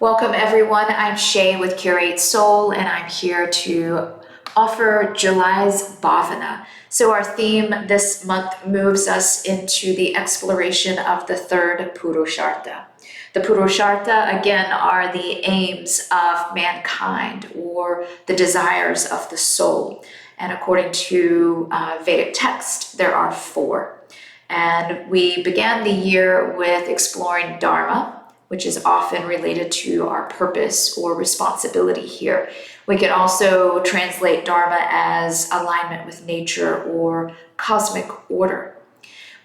Welcome everyone, I'm Shea with Curate Soul and I'm here to offer July's bhavana. So our theme this month moves us into the exploration of the third puruṣārtha. The puruṣārtha, again, are the aims of mankind or the desires of the soul. And according to Vedic text, there are four. And we began the year with exploring dharma, which is often related to our purpose or responsibility here. We can also translate dharma as alignment with nature or cosmic order.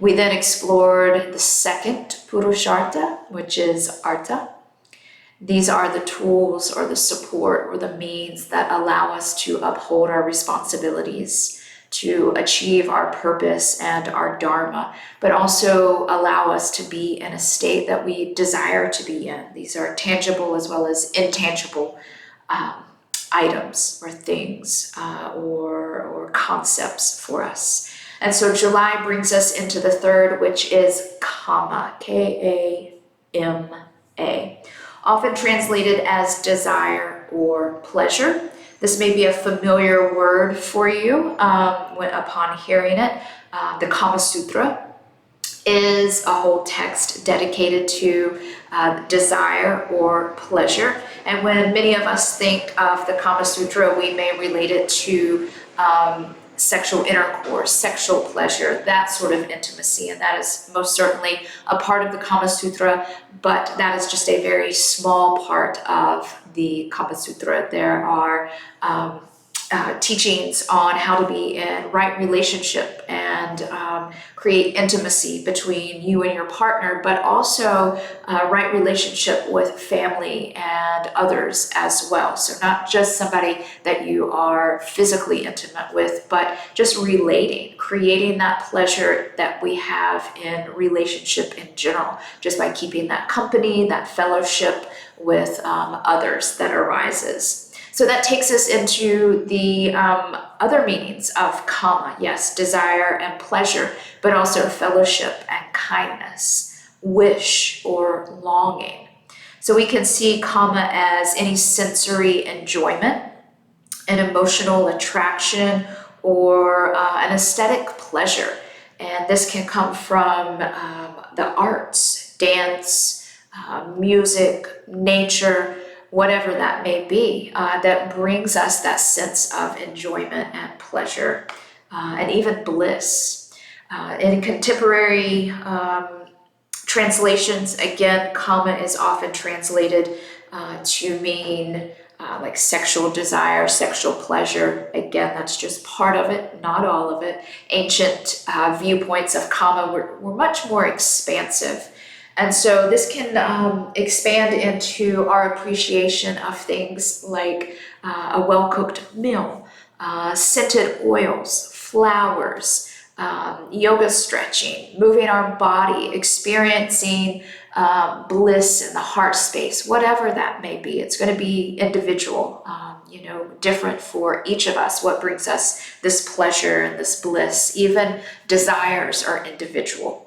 We then explored the second puruṣārtha, which is artha. These are the tools or the support or the means that allow us to uphold our responsibilities, to achieve our purpose and our dharma, but also allow us to be in a state that we desire to be in. These are tangible as well as intangible items or things or concepts for us. And so July brings us into the third, which is kama, K-A-M-A, often translated as desire or pleasure. This may be a familiar word for you upon hearing it. The Kama Sutra is a whole text dedicated to desire or pleasure. And when many of us think of the Kama Sutra, we may relate it to sexual intercourse, sexual pleasure, that sort of intimacy. And that is most certainly a part of the Kama Sutra, but that is just a very small part of the Kama Sutra. There are teachings on how to be in right relationship and create intimacy between you and your partner, but also right relationship with family and others as well. So not just somebody that you are physically intimate with, but just relating, creating that pleasure that we have in relationship in general, just by keeping that company, that fellowship with others that arises. So that takes us into the other meanings of kama. Yes, desire and pleasure, but also fellowship and kindness, wish or longing. So we can see kama as any sensory enjoyment, an emotional attraction, or an aesthetic pleasure. And this can come from the arts, dance, music, nature, whatever that may be, that brings us that sense of enjoyment and pleasure and even bliss. In contemporary translations, again, kama is often translated to mean like sexual desire, sexual pleasure. Again, that's just part of it, not all of it. Ancient viewpoints of kama were much more expansive. And so this can expand into our appreciation of things like a well-cooked meal, scented oils, flowers, yoga stretching, moving our body, experiencing bliss in the heart space, whatever that may be. It's going to be individual, different for each of us. What brings us this pleasure and this bliss, even desires are individual.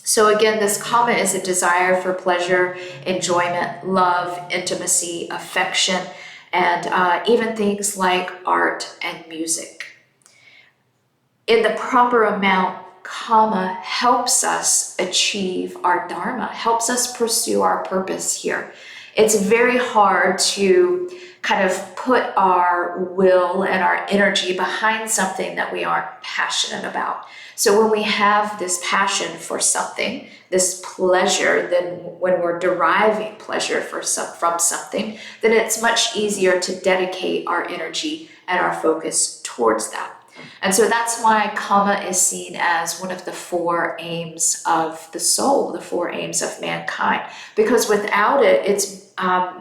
So again, this kama is a desire for pleasure, enjoyment, love, intimacy, affection, and even things like art and music. In the proper amount, kama helps us achieve our dharma, helps us pursue our purpose here. It's very hard to kind of put our will and our energy behind something that we aren't passionate about. So when we have this passion for something, this pleasure, then when we're deriving pleasure from something, then it's much easier to dedicate our energy and our focus towards that. And so that's why kama is seen as one of the four aims of the soul, the four aims of mankind, because without it, it's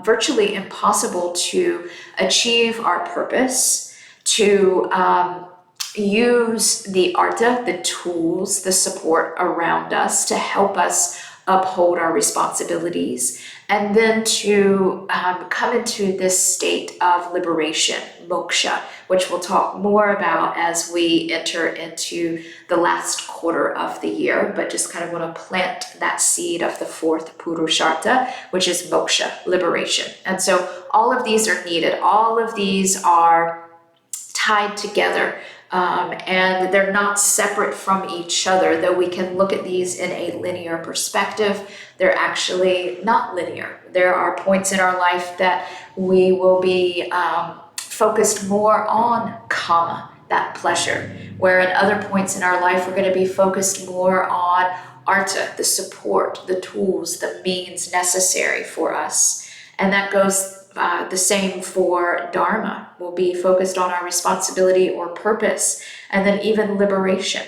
virtually impossible to achieve our purpose, to use the artha, the tools, the support around us to help us uphold our responsibilities, and then to come into this state of liberation, moksha, which we'll talk more about as we enter into the last quarter of the year, but just kind of want to plant that seed of the fourth puruṣārtha, which is moksha, liberation. And so all of these are needed. All of these are tied together. And they're not separate from each other, though we can look at these in a linear perspective. They're actually not linear. There are points in our life that we will be focused more on kama, that pleasure, where at other points in our life we're going to be focused more on artha, the support, the tools, the means necessary for us. And that goes the same for dharma. We'll be focused on our responsibility or purpose, and then even liberation.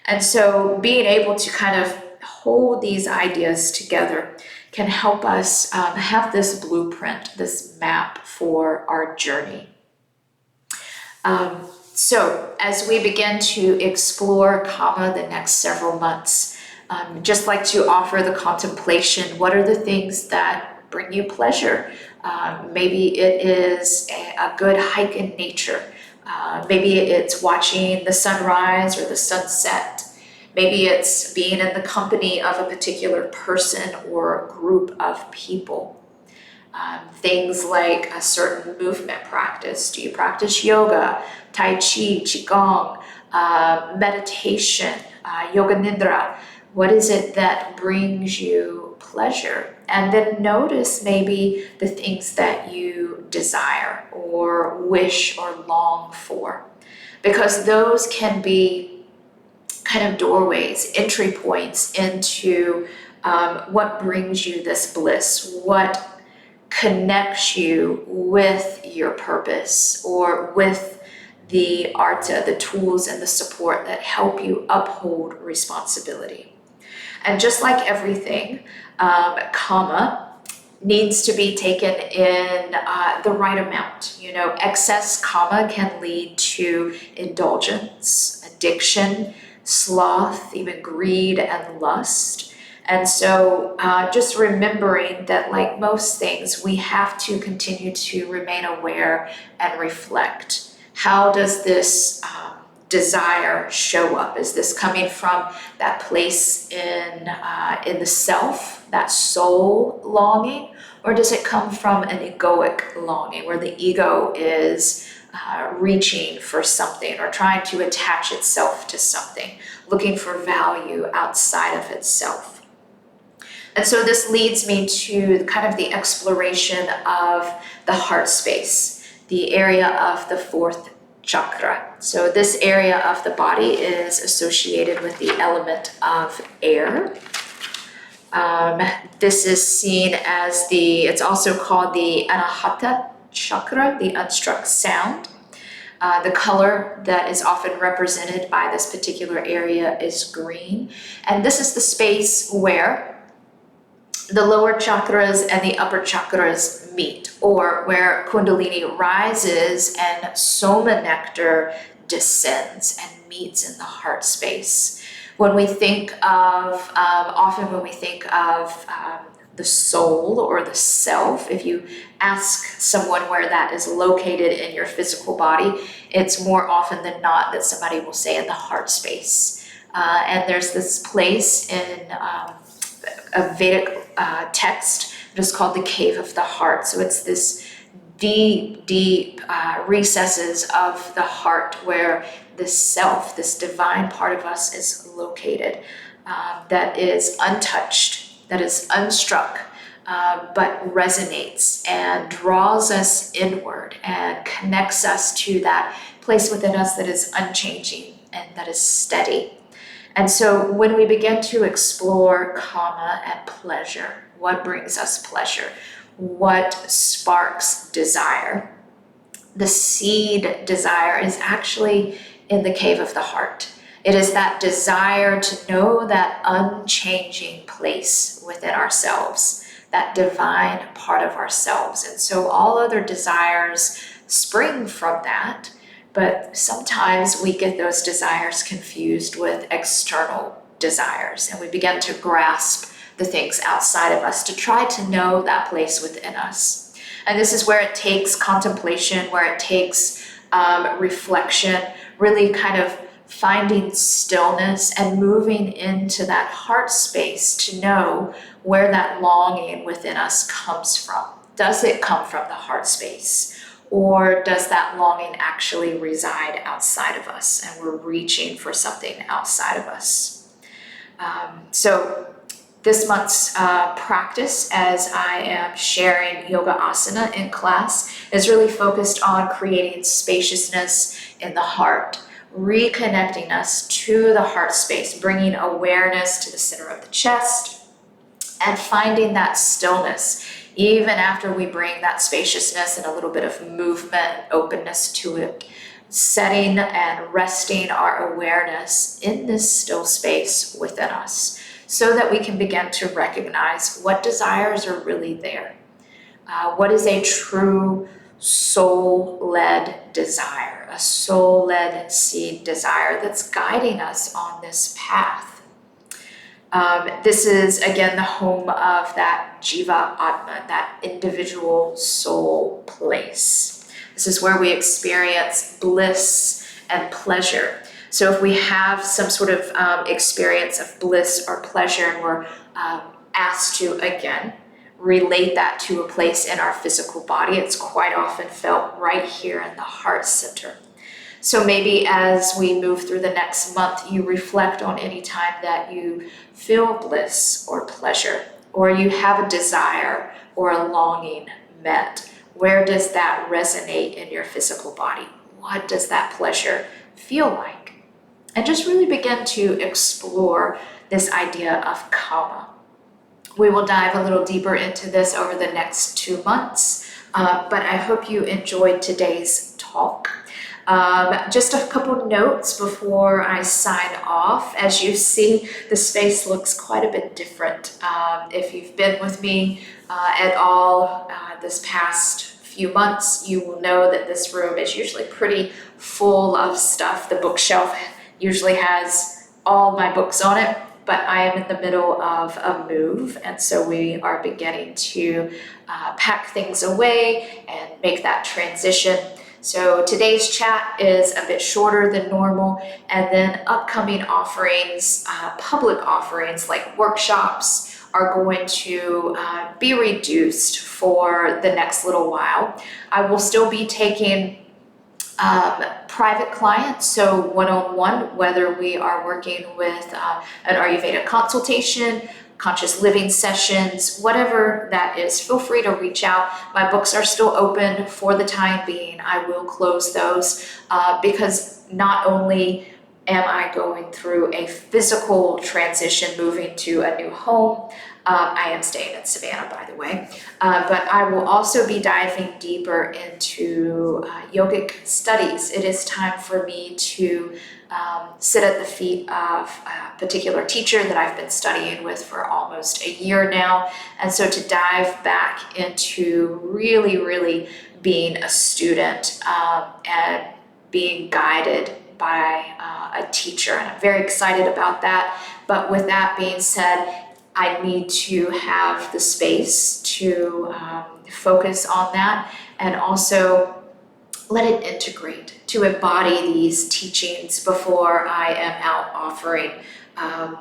And so being able to kind of hold these ideas together can help us have this blueprint, this map for our journey. So as we begin to explore kama the next several months, just like to offer the contemplation, what are the things that bring you pleasure? Maybe it is a good hike in nature. Maybe it's watching the sunrise or the sunset. Maybe it's being in the company of a particular person or group of people. Things like a certain movement practice. Do you practice yoga, tai chi, qigong, meditation, yoga nidra? What is it that brings you pleasure? And then notice maybe the things that you desire or wish or long for, because those can be kind of doorways, entry points into what brings you this bliss, what connects you with your purpose or with the artha, the tools and the support that help you uphold responsibility. And just like everything, kama needs to be taken in the right amount. You know, excess kama can lead to indulgence, addiction, sloth, even greed and lust. And so just remembering that, like most things, we have to continue to remain aware and reflect. How does this desire show up? Is this coming from that place in the self, that soul longing, or does it come from an egoic longing where the ego is reaching for something or trying to attach itself to something, looking for value outside of itself? And so this leads me to kind of the exploration of the heart space, the area of the fourth chakra. So this area of the body is associated with the element of air. This is seen as it's also called the anahata chakra, the unstruck sound. The color that is often represented by this particular area is green. And this is the space where the lower chakras and the upper chakras meet, or where Kundalini rises and Soma nectar descends and meets in the heart space. When we think of, often when we think of the soul or the self, if you ask someone where that is located in your physical body, it's more often than not that somebody will say in the heart space. And there's this place in a Vedic text just called the cave of the heart. So it's this deep recesses of the heart where the self, this divine part of us, is located, that is untouched, that is unstruck, but resonates and draws us inward and connects us to that place within us that is unchanging and that is steady. And so when we begin to explore kama and pleasure, what brings us pleasure? What sparks desire? The seed desire is actually in the cave of the heart. It is that desire to know that unchanging place within ourselves, that divine part of ourselves. And so all other desires spring from that. But sometimes we get those desires confused with external desires, and we begin to grasp the things outside of us, to try to know that place within us. And this is where it takes contemplation, where it takes reflection, really kind of finding stillness and moving into that heart space to know where that longing within us comes from. Does it come from the heart space? Or does that longing actually reside outside of us and we're reaching for something outside of us? So this month's practice, as I am sharing yoga asana in class, is really focused on creating spaciousness in the heart, reconnecting us to the heart space, bringing awareness to the center of the chest, and finding that stillness, even after we bring that spaciousness and a little bit of movement, openness to it, setting and resting our awareness in this still space within us, so that we can begin to recognize what desires are really there. What is a true soul-led desire, a soul-led seed desire that's guiding us on this path. This is, again, the home of that Jiva Atma, that individual soul place. This is where we experience bliss and pleasure. So if we have some sort of experience of bliss or pleasure, and we're asked to, again, relate that to a place in our physical body, it's quite often felt right here in the heart center. So maybe as we move through the next month, you reflect on any time that you feel bliss or pleasure, or you have a desire or a longing met. Where does that resonate in your physical body? What does that pleasure feel like? And just really begin to explore this idea of karma. We will dive a little deeper into this over the next 2 months, but I hope you enjoyed today's talk. Just a couple notes before I sign off. As you see, the space looks quite a bit different. If you've been with me at all this past few months, you will know that this room is usually pretty full of stuff. The bookshelf usually has all my books on it, but I am in the middle of a move, and so we are beginning to pack things away and make that transition. So today's chat is a bit shorter than normal, and then upcoming offerings, public offerings like workshops, are going to be reduced for the next little while. I will still be taking private clients, so one-on-one, whether we are working with an Ayurveda consultation, conscious living sessions, whatever that is, feel free to reach out. My books are still open for the time being. I will close those because not only am I going through a physical transition, moving to a new home. I am staying in Savannah, by the way, but I will also be diving deeper into yogic studies. It is time for me to sit at the feet of a particular teacher that I've been studying with for almost a year now, and so to dive back into really being a student and being guided by a teacher, and I'm very excited about that. But with that being said, I need to have the space to focus on that, and also let it integrate, to embody these teachings before I am out offering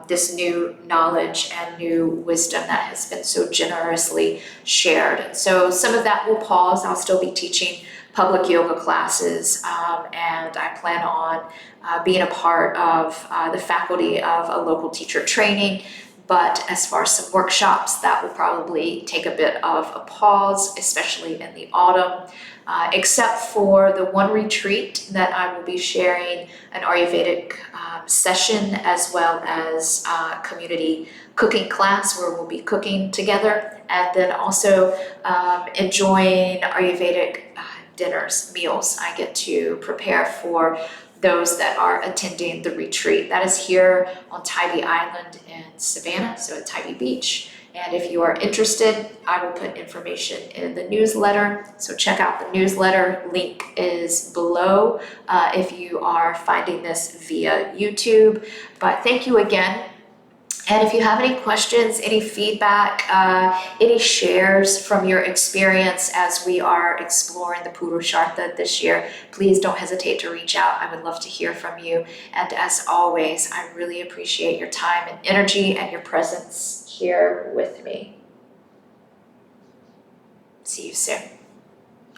this new knowledge and new wisdom that has been so generously shared. So some of that will pause. I'll still be teaching public yoga classes, and I plan on being a part of the faculty of a local teacher training. But as far as some workshops, that will probably take a bit of a pause, especially in the autumn, except for the one retreat that I will be sharing an Ayurvedic session, as well as a community cooking class where we'll be cooking together, and then also enjoying Ayurvedic dinners, meals. I get to prepare for those that are attending the retreat. That is here on Tybee Island in Savannah, so at Tybee Beach. And if you are interested, I will put information in the newsletter. So check out the newsletter. Link is below if you are finding this via YouTube. But thank you again And if you have any questions, any feedback, any shares from your experience as we are exploring the puruṣārtha this year, please don't hesitate to reach out. I would love to hear from you. And as always, I really appreciate your time and energy and your presence here with me. See you soon.